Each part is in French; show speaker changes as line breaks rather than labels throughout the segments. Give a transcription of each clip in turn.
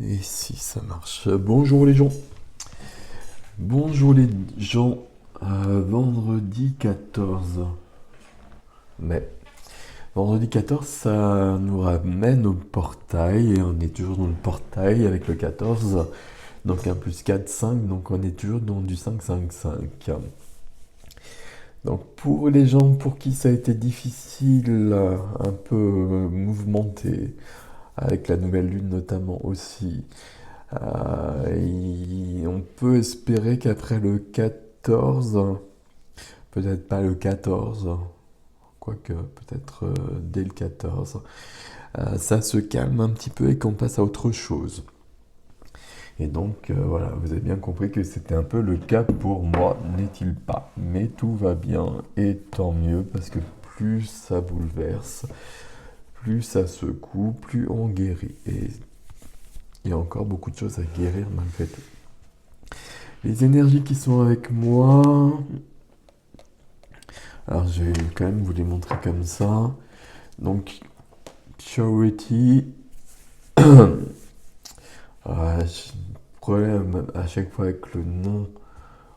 Et si ça marche. Bonjour les gens. Bonjour les gens. Vendredi 14 mai. Vendredi 14, ça nous ramène au portail. Et on est toujours dans le portail avec le 14. Donc un plus 4, 5. Donc on est toujours dans du 5, 5, 5. Donc pour les gens pour qui ça a été difficile, un peu mouvementé, avec la nouvelle lune notamment aussi. Et on peut espérer qu'après le 14, peut-être pas le 14, quoique peut-être dès le 14, ça se calme un petit peu et qu'on passe à autre chose. Et donc voilà, vous avez bien compris que c'était un peu le cas pour moi, n'est-il pas? Mais tout va bien et tant mieux parce que plus ça bouleverse, plus ça secoue, plus on guérit. Et il y a encore beaucoup de choses à guérir malgré tout. Les énergies qui sont avec moi. Alors, je vais quand même vous les montrer comme ça. Donc, Charity. J'ai problème à chaque fois avec le nom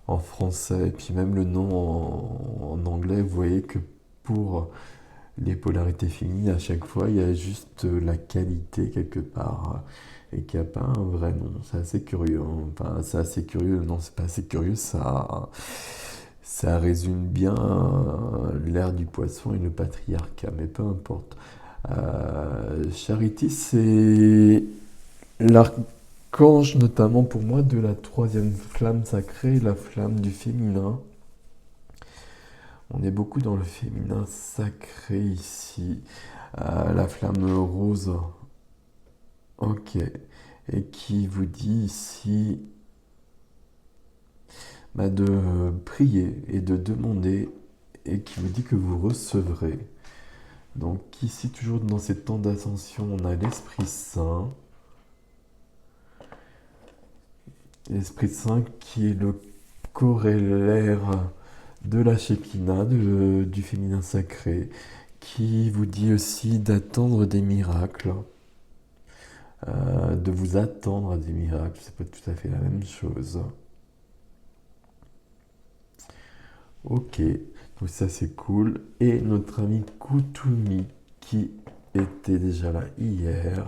en français et puis même le nom en anglais. Vous voyez que pour les polarités féminines, à chaque fois, il y a juste la qualité quelque part et qu'il n'y a pas un vrai nom. C'est assez curieux, hein. Enfin, c'est assez curieux. Non, c'est pas assez curieux. Ça résume bien l'ère du poisson et le patriarcat, mais peu importe. Charity, c'est l'archange notamment pour moi de la troisième flamme sacrée, la flamme du féminin. On est beaucoup dans le féminin sacré ici. La flamme rose, ok. Et qui vous dit ici de prier et de demander et qui vous dit que vous recevrez. Donc ici, toujours dans ces temps d'ascension, on a l'Esprit Saint. L'Esprit Saint qui est le corrélaire de la Shekinah, du féminin sacré, qui vous dit aussi d'attendre des miracles, de vous attendre à des miracles, c'est pas tout à fait la même chose. Ok, donc ça c'est cool. Et notre ami Kutumi, qui était déjà là hier,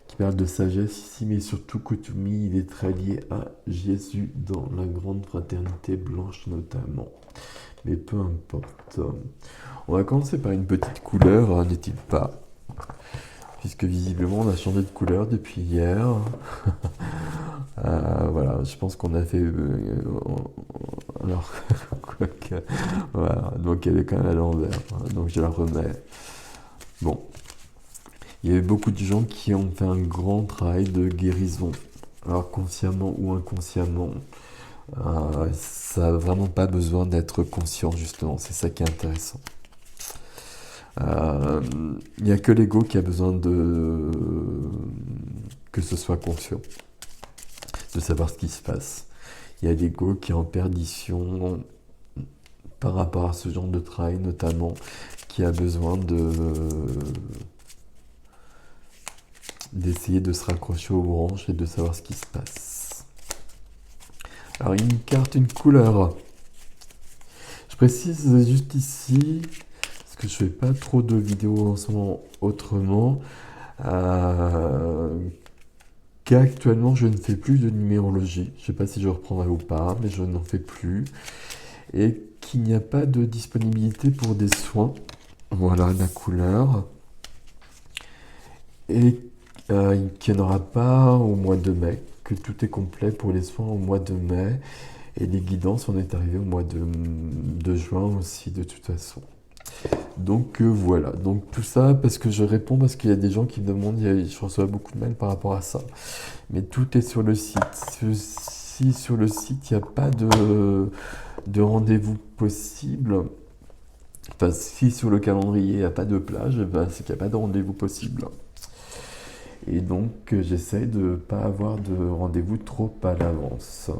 qui parle de sagesse ici, mais surtout Kutumi, il est très lié à Jésus dans la grande fraternité blanche notamment. Mais peu importe. On va commencer par une petite couleur, n'est-il pas? Puisque visiblement on a changé de couleur depuis hier. Voilà, je pense qu'on a fait. Alors, quoique. Voilà, donc elle est quand même à l'envers. Donc je la remets. Bon, il y avait beaucoup de gens qui ont fait un grand travail de guérison. Alors, consciemment ou inconsciemment. Ça n'a vraiment pas besoin d'être conscient, justement. C'est ça qui est intéressant. Il n'y a que l'ego qui a besoin que ce soit conscient, de savoir ce qui se passe. Il y a l'ego qui est en perdition par rapport à ce genre de travail notamment, qui a besoin d'essayer de se raccrocher aux branches et de savoir ce qui se passe. Alors une carte, une couleur. Je précise juste ici, parce que je fais pas trop de vidéos en ce moment autrement, qu'actuellement je ne fais plus de numérologie. Je ne sais pas si je reprendrai ou pas, mais je n'en fais plus. Et qu'il n'y a pas de disponibilité pour des soins. Voilà la couleur. Et qu'il n'y en aura pas au mois de mai. Que tout est complet pour les soins au mois de mai. Et les guidances, on est arrivé au mois de juin aussi, de toute façon. Donc voilà, donc tout ça parce que je réponds parce qu'il y a des gens qui me demandent, je reçois beaucoup de mails par rapport à ça. Mais tout est sur le site. Si sur le site il n'y a pas de rendez-vous possible, enfin si sur le calendrier il n'y a pas de plage, ben, c'est qu'il n'y a pas de rendez-vous possible. Et donc j'essaie de ne pas avoir de rendez-vous trop à l'avance.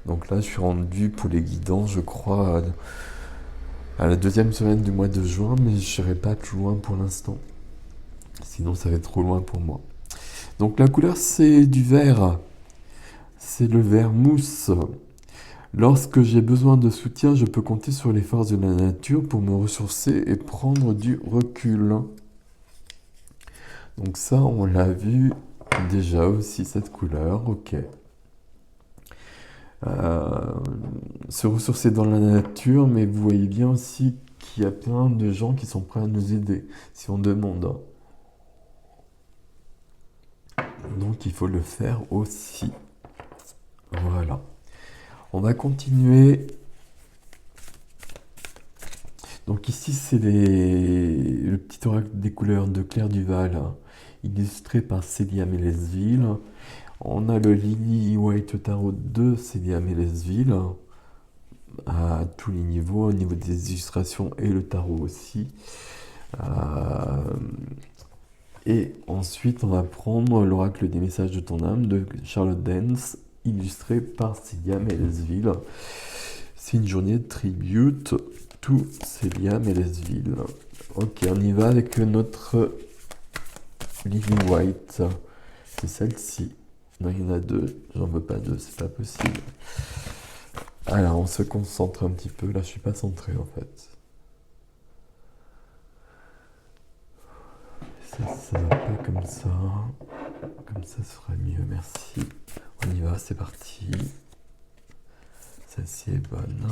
Donc là je suis rendu pour les guidants, je crois, à la deuxième semaine du mois de juin, mais je n'irai pas plus loin pour l'instant. Sinon, ça va être trop loin pour moi. Donc la couleur, c'est du vert. C'est le vert mousse. Lorsque j'ai besoin de soutien, je peux compter sur les forces de la nature pour me ressourcer et prendre du recul. Donc ça, on l'a vu déjà aussi, cette couleur. Ok. Se ressourcer dans la nature, mais vous voyez bien aussi qu'il y a plein de gens qui sont prêts à nous aider si on demande. Donc il faut le faire aussi. Voilà. On va continuer. Donc ici c'est le petit oracle des couleurs de Claire Duval, hein, illustré par Célia Mélesville. On a le Lily White Tarot de Célia Mélesville, hein, à tous les niveaux, au niveau des illustrations et le tarot aussi. Et ensuite on va prendre l'oracle des messages de ton âme de Charlotte Dance, illustré par Célia Mélesville. C'est une journée de tribute to Célia Mélesville. Ok, on y va avec notre Lily White. C'est celle-ci. Non, il y en a deux. J'en veux pas deux, c'est pas possible. Alors, on se concentre un petit peu. Là, je suis pas centré en fait. Ça va pas comme ça. Comme ça, ce serait mieux, merci. On y va, c'est parti. Celle-ci est bonne.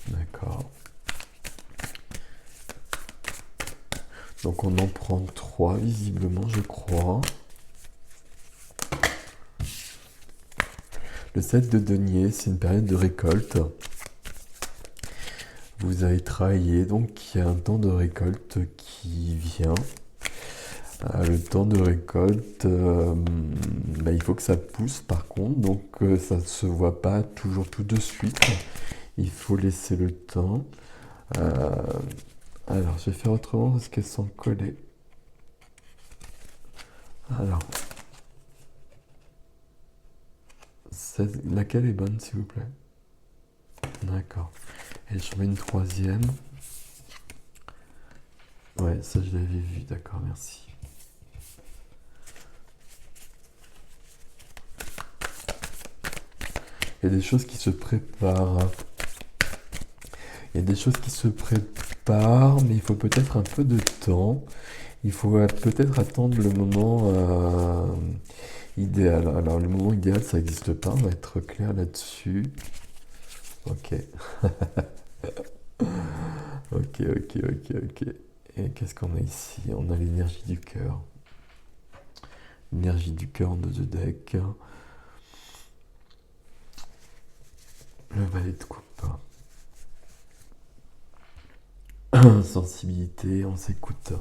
D'accord. Donc on en prend 3 visiblement, je crois. Le 7 de denier, c'est une période de récolte. Vous avez travaillé, donc il y a un temps de récolte qui vient. Le temps de récolte, il faut que ça pousse par contre, donc ça ne se voit pas toujours tout de suite. Il faut laisser le temps. Alors, je vais faire autrement parce qu'elles sont collées. Alors, laquelle est bonne, s'il vous plaît? D'accord. Et je mets une troisième. Ouais, ça je l'avais vu, d'accord, merci. Il y a des choses qui se préparent. Il y a des choses qui se préparent, mais il faut peut-être un peu de temps. Il faut peut-être attendre le moment idéal. Alors, le moment idéal, ça n'existe pas, on va être clair là-dessus. Ok. Ok. Et qu'est-ce qu'on a ici? On a l'énergie du cœur. L'énergie du cœur de The Deck. Le valet de coupe. Sensibilité, on s'écoute.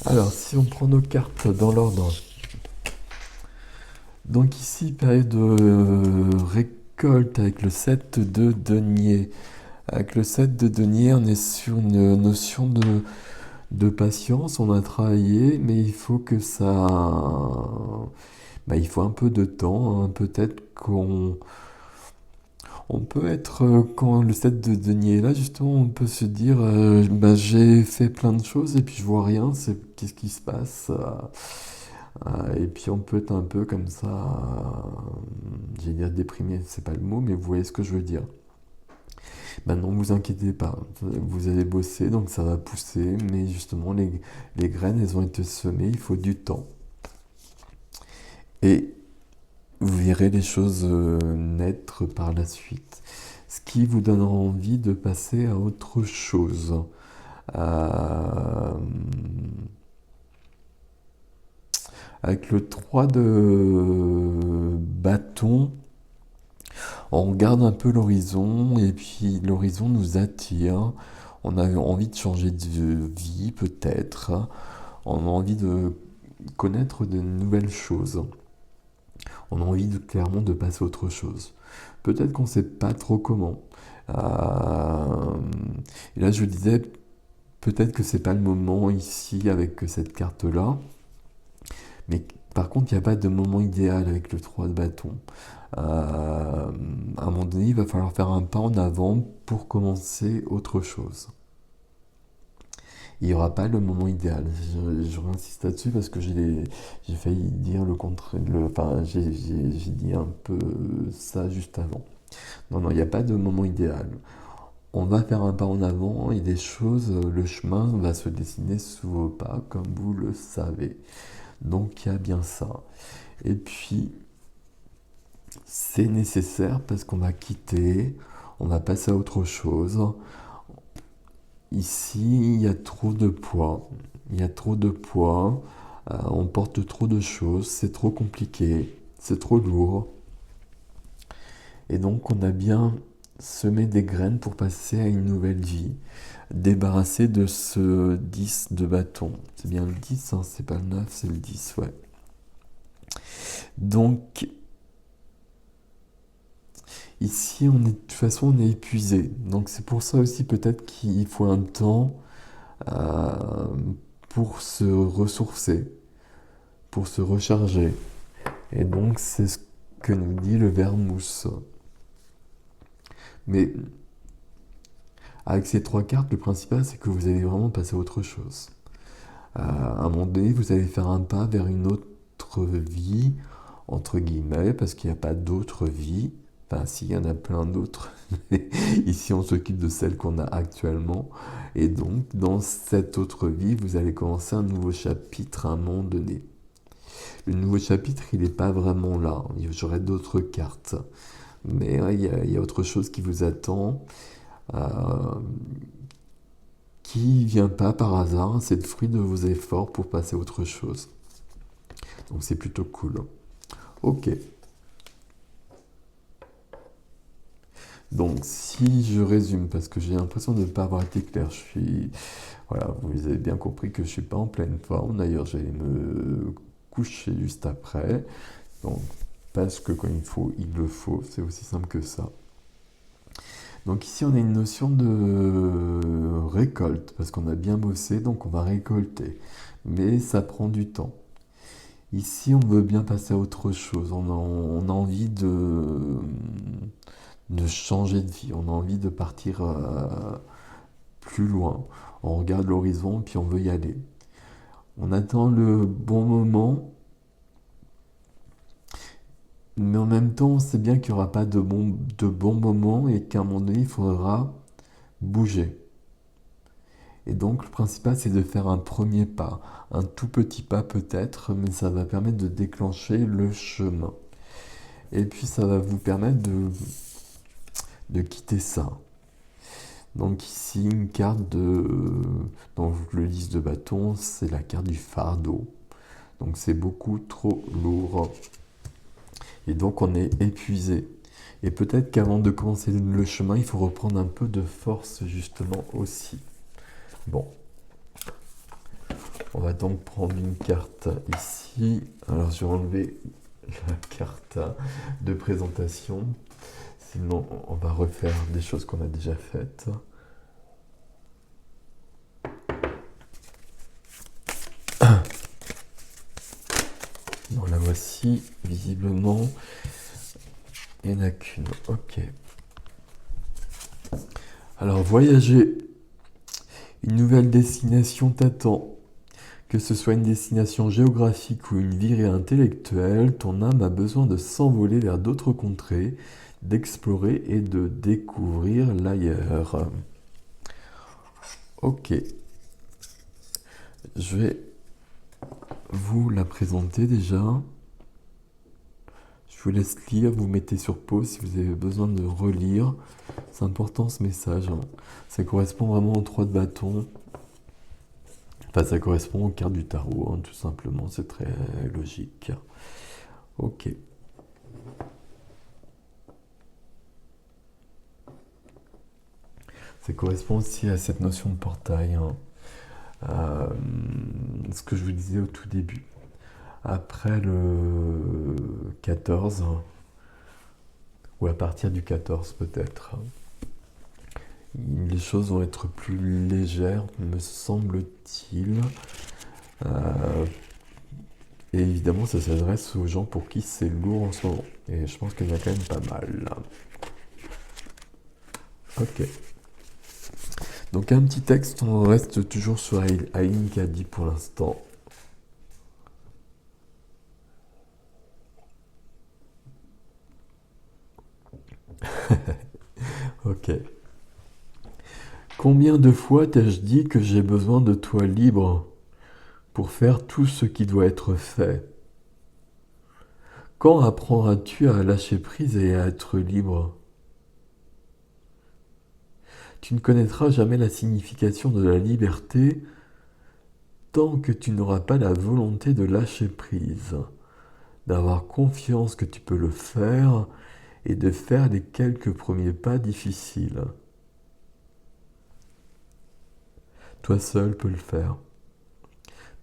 Alors, si on prend nos cartes dans l'ordre. Donc ici, période de récolte avec le 7 de denier. Avec le 7 de denier, on est sur une notion de patience. On a travaillé, mais il faut que ça... il faut un peu de temps, hein. Peut-être qu'on... On peut être, quand le 7 de denier est là, justement, on peut se dire, j'ai fait plein de choses et puis je vois rien, qu'est-ce qui se passe? Et puis on peut être un peu comme ça, j'allais dire déprimé, c'est pas le mot, mais vous voyez ce que je veux dire. Maintenant, ne vous inquiétez pas, vous allez bosser, donc ça va pousser, mais justement, les graines, elles ont été semées, il faut du temps. Et vous verrez les choses naître par la suite, ce qui vous donnera envie de passer à autre chose. Avec le 3 de bâton, on regarde un peu l'horizon et puis l'horizon nous attire. On a envie de changer de vie peut-être. On a envie de connaître de nouvelles choses. On a envie clairement de passer à autre chose. Peut-être qu'on ne sait pas trop comment. Et là, je vous disais, peut-être que c'est pas le moment ici avec cette carte-là, mais Par contre, il n'y a pas de moment idéal avec le 3 de bâton. À un moment donné, il va falloir faire un pas en avant pour commencer autre chose. Il n'y aura pas le moment idéal. Je réinsiste là-dessus parce que j'ai failli dire le contraire. Enfin, j'ai dit un peu ça juste avant. Non, non, il n'y a pas de moment idéal. On va faire un pas en avant et des choses, le chemin va se dessiner sous vos pas, comme vous le savez. Donc il y a bien ça. Et puis, c'est nécessaire parce qu'on va quitter, on va passer à autre chose. Ici, il y a trop de poids. Il y a trop de poids. On porte trop de choses. C'est trop compliqué. C'est trop lourd. Et donc, on a bien semé des graines pour passer à une nouvelle vie. Débarrasser de ce 10 de bâton. C'est bien le 10, hein, c'est pas le 9, c'est le 10, ouais. Donc, ici, de toute façon, on est épuisé. Donc, c'est pour ça aussi peut-être qu'il faut un temps euh, pour se ressourcer, pour se recharger. Et donc, c'est ce que nous dit le vermouth. Mais avec ces trois cartes, le principal, c'est que vous allez vraiment passer à autre chose. À un moment donné, vous allez faire un pas vers une autre vie, entre guillemets, parce qu'il n'y a pas d'autre vie. Enfin, s'il y en a plein d'autres. Ici, on s'occupe de celle qu'on a actuellement. Et donc, dans cette autre vie, vous allez commencer un nouveau chapitre à un moment donné. Le nouveau chapitre, il n'est pas vraiment là. J'aurai d'autres cartes. Mais il y a autre chose qui vous attend, qui vient pas par hasard. C'est le fruit de vos efforts pour passer à autre chose. Donc c'est plutôt cool. Ok. Donc si je résume, parce que j'ai l'impression de ne pas avoir été clair, voilà, vous avez bien compris que je suis pas en pleine forme. D'ailleurs, j'allais me coucher juste après. Donc parce que quand il le faut. C'est aussi simple que ça. Donc ici, on a une notion de récolte, parce qu'on a bien bossé, donc on va récolter. Mais ça prend du temps. Ici, on veut bien passer à autre chose. On a envie de changer de vie. On a envie de partir plus loin. On regarde l'horizon, puis on veut y aller. On attend le bon moment, mais en même temps, on sait bien qu'il n'y aura pas de bon moment et qu'à un moment donné, il faudra bouger. Et donc, le principal, c'est de faire un premier pas, un tout petit pas peut-être, mais ça va permettre de déclencher le chemin. Et puis, ça va vous permettre de quitter ça. Donc ici, une carte donc le 10 de bâton, c'est la carte du fardeau. Donc c'est beaucoup trop lourd. Et donc on est épuisé. Et peut-être qu'avant de commencer le chemin, il faut reprendre un peu de force justement aussi. Bon. On va donc prendre une carte ici. Alors je vais enlever la carte de présentation. Sinon, on va refaire des choses qu'on a déjà faites. Donc la voici, visiblement, il n'y en a qu'une. Ok. Alors, voyager. Une nouvelle destination t'attend. Que ce soit une destination géographique ou une virée intellectuelle, ton âme a besoin de s'envoler vers d'autres contrées, d'explorer et de découvrir l'ailleurs. Ok. Je vais vous la présenter déjà. Je vous laisse lire, vous mettez sur pause si vous avez besoin de relire. C'est important ce message. Ça correspond vraiment aux 3 de bâton. Enfin, ça correspond aux cartes du tarot, tout simplement. C'est très logique. Ok. Ça correspond aussi à cette notion de portail. Ce que je vous disais au tout début. Après le 14, ou à partir du 14 peut-être, les choses vont être plus légères, me semble-t-il. Et évidemment, ça s'adresse aux gens pour qui c'est lourd en ce moment. Et je pense qu'il y en a quand même pas mal là. Ok. Donc un petit texte, on reste toujours sur Aïn Kadi pour l'instant. Ok. Combien de fois t'ai-je dit que j'ai besoin de toi libre pour faire tout ce qui doit être fait? Quand apprendras-tu à lâcher prise et à être libre? Tu ne connaîtras jamais la signification de la liberté tant que tu n'auras pas la volonté de lâcher prise, d'avoir confiance que tu peux le faire et de faire les quelques premiers pas difficiles. Toi seul peux le faire.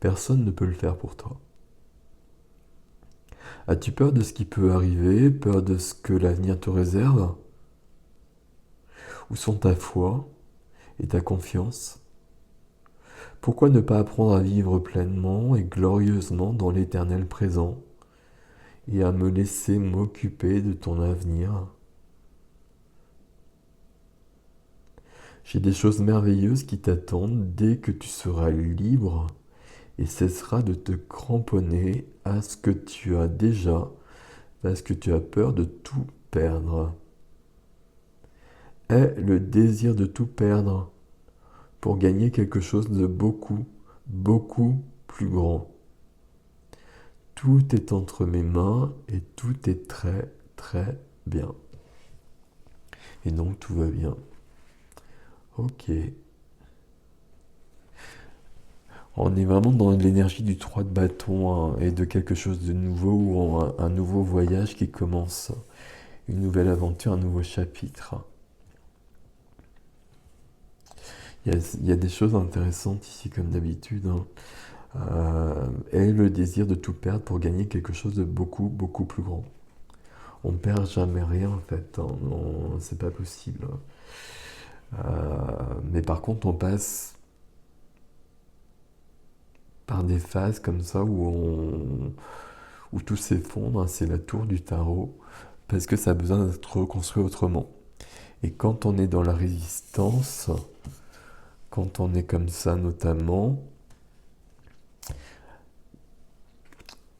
Personne ne peut le faire pour toi. As-tu peur de ce qui peut arriver, peur de ce que l'avenir te réserve? Où sont ta foi et ta confiance? Pourquoi ne pas apprendre à vivre pleinement et glorieusement dans l'éternel présent et à me laisser m'occuper de ton avenir? J'ai des choses merveilleuses qui t'attendent dès que tu seras libre et cesseras de te cramponner à ce que tu as déjà parce que tu as peur de tout perdre. Aie le désir de tout perdre pour gagner quelque chose de beaucoup, beaucoup plus grand. Tout est entre mes mains et tout est très, très bien. Et donc tout va bien. Ok. On est vraiment dans l'énergie du 3 de bâton hein, et de quelque chose de nouveau ou un nouveau voyage qui commence. Une nouvelle aventure, un nouveau chapitre. Il y a des choses intéressantes ici comme d'habitude. Hein. Et le désir de tout perdre pour gagner quelque chose de beaucoup, beaucoup plus grand. On perd jamais rien en fait, hein. C'est pas possible. Mais par contre, on passe par des phases comme ça où tout s'effondre, hein. C'est la tour du tarot, parce que ça a besoin d'être reconstruit autrement. Et quand on est dans la résistance, quand on est comme ça notamment,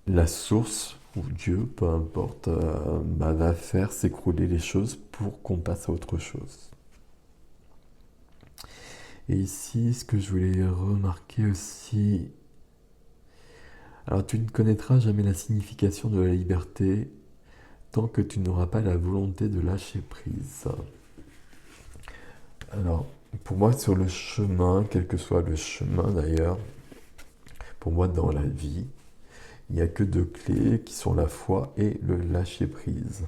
la source ou Dieu, peu importe, va faire s'écrouler les choses pour qu'on passe à autre chose. Et ici, ce que je voulais remarquer aussi, alors tu ne connaîtras jamais la signification de la liberté tant que tu n'auras pas la volonté de lâcher prise. Alors, pour moi, sur le chemin, quel que soit le chemin d'ailleurs, pour moi dans la vie, il n'y a que deux clés qui sont la foi et le lâcher prise.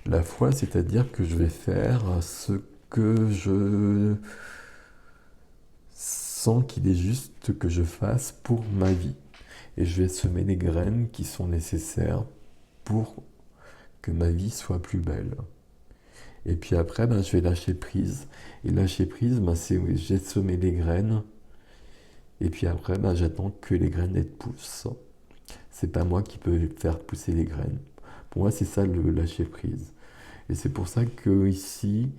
La foi, c'est-à-dire que je vais faire ce que je sens qu'il est juste que je fasse pour ma vie. Et je vais semer les graines qui sont nécessaires pour que ma vie soit plus belle. Et puis après, je vais lâcher prise. Et lâcher prise, c'est oui, j'ai semé les graines. Et puis après, j'attends que les graines elles poussent. C'est pas moi qui peux faire pousser les graines. Pour moi, c'est ça le lâcher prise. Et c'est pour ça que ici,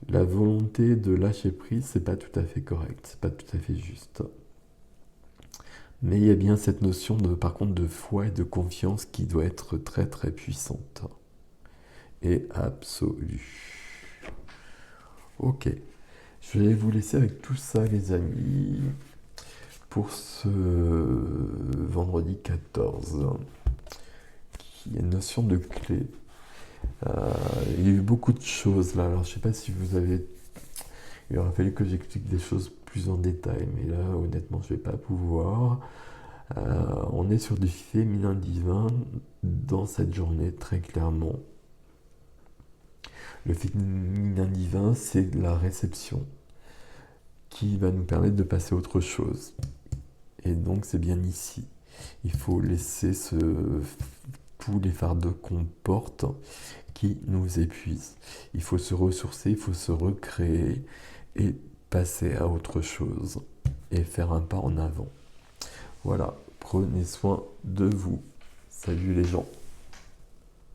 la volonté de lâcher prise, c'est pas tout à fait correct, c'est pas tout à fait juste. Mais il y a bien cette notion par contre, de foi et de confiance qui doit être très très puissante et absolue. Ok, je vais vous laisser avec tout ça, les amis, pour ce vendredi 14, qui est une notion de clé. Il y a eu beaucoup de choses là, alors je sais pas si vous avez... Il aurait fallu que j'explique des choses plus en détail, mais là honnêtement je vais pas pouvoir. On est sur du féminin divin dans cette journée très clairement. Le féminin divin, c'est la réception qui va nous permettre de passer à autre chose. Et donc c'est bien ici. Il faut laisser tous les fardeaux qu'on porte qui nous épuisent. Il faut se ressourcer, il faut se recréer et passer à autre chose et faire un pas en avant. Voilà. Prenez soin de vous. Salut les gens.